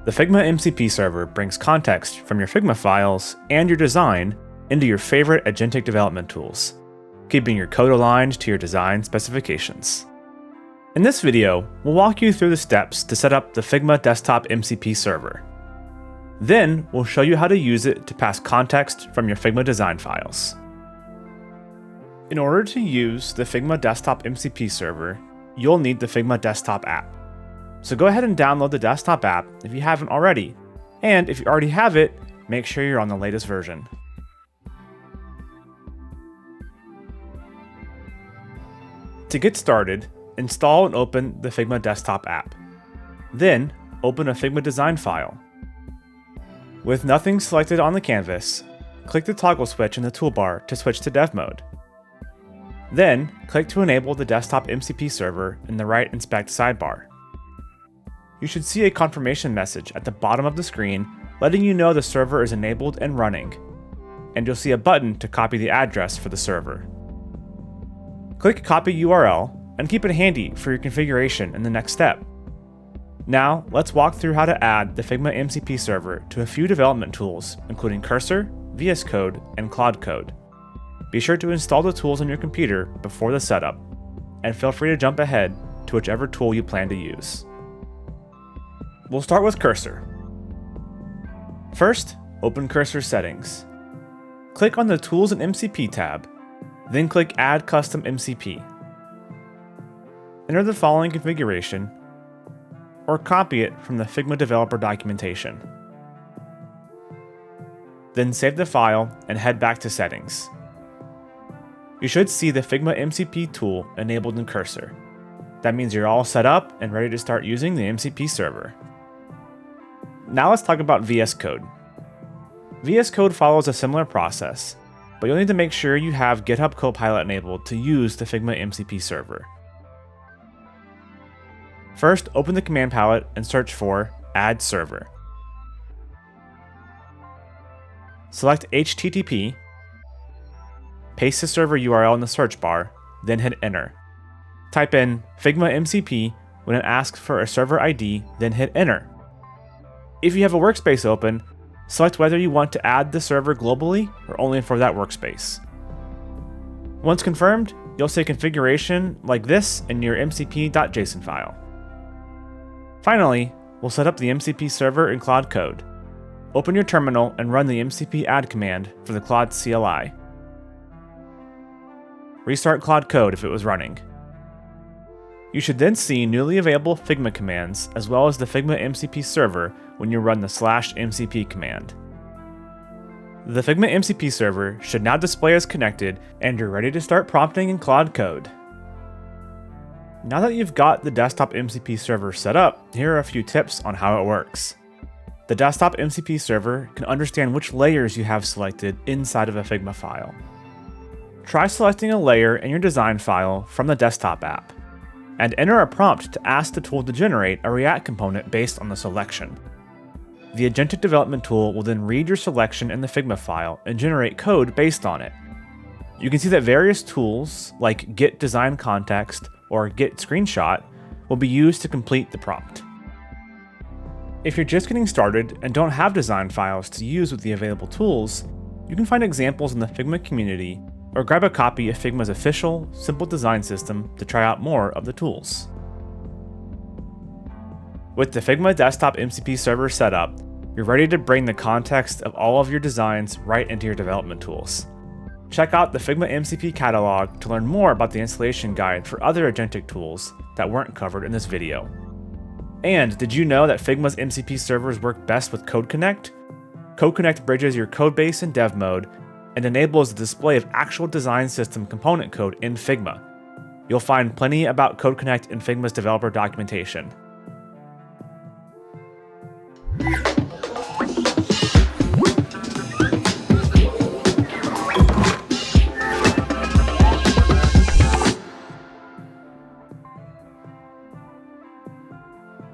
The Figma MCP server brings context from your Figma files and your design into your favorite agentic development tools, keeping your code aligned to your design specifications. In this video, we'll walk you through the steps to set up the Figma Desktop MCP server. Then, we'll show you how to use it to pass context from your Figma design files. In order to use the Figma Desktop MCP server, you'll need the Figma Desktop app. So go ahead and download the desktop app if you haven't already, and if you already have it, make sure you're on the latest version. To get started, install and open the Figma Desktop app. Then, open a Figma Design file. With nothing selected on the canvas, click the toggle switch in the toolbar to switch to dev mode. Then, click to enable the Desktop MCP server in the right Inspect sidebar. You should see a confirmation message at the bottom of the screen letting you know the server is enabled and running, and you'll see a button to copy the address for the server. Click Copy URL and keep it handy for your configuration in the next step. Now, let's walk through how to add the Figma MCP server to a few development tools, including Cursor, VS Code, and Claude Code. Be sure to install the tools on your computer before the setup, and feel free to jump ahead to whichever tool you plan to use. We'll start with Cursor. First, open Cursor Settings. Click on the Tools and MCP tab, then click Add Custom MCP. Enter the following configuration, or copy it from the Figma developer documentation. Then save the file and head back to Settings. You should see the Figma MCP tool enabled in Cursor. That means you're all set up and ready to start using the MCP server. Now let's talk about VS Code. VS Code follows a similar process, but you'll need to make sure you have GitHub Copilot enabled to use the Figma MCP server. First, open the command palette and search for Add Server. Select HTTP, paste the server URL in the search bar, then hit Enter. Type in Figma MCP when it asks for a server ID, then hit Enter. If you have a workspace open, select whether you want to add the server globally or only for that workspace. Once confirmed, you'll see a configuration like this in your mcp.json file. Finally, we'll set up the MCP server in Claude Code. Open your terminal and run the MCP add command for the Claude CLI. Restart Claude Code if it was running. You should then see newly available Figma commands as well as the Figma MCP server when you run the /mcp command. The Figma MCP server should now display as connected and you're ready to start prompting in Claude Code. Now that you've got the Desktop MCP server set up, here are a few tips on how it works. The Desktop MCP server can understand which layers you have selected inside of a Figma file. Try selecting a layer in your design file from the desktop app, and enter a prompt to ask the tool to generate a React component based on the selection. The agentic development tool will then read your selection in the Figma file and generate code based on it. You can see that various tools like Get Design Context or Get Screenshot will be used to complete the prompt. If you're just getting started and don't have design files to use with the available tools, you can find examples in the Figma community or grab a copy of Figma's official, simple design system to try out more of the tools. With the Figma Desktop MCP server set up, you're ready to bring the context of all of your designs right into your development tools. Check out the Figma MCP catalog to learn more about the installation guide for other agentic tools that weren't covered in this video. And did you know that Figma's MCP servers work best with Code Connect? Code Connect bridges your codebase in dev mode and enables the display of actual design system component code in Figma. You'll find plenty about Code Connect in Figma's developer documentation.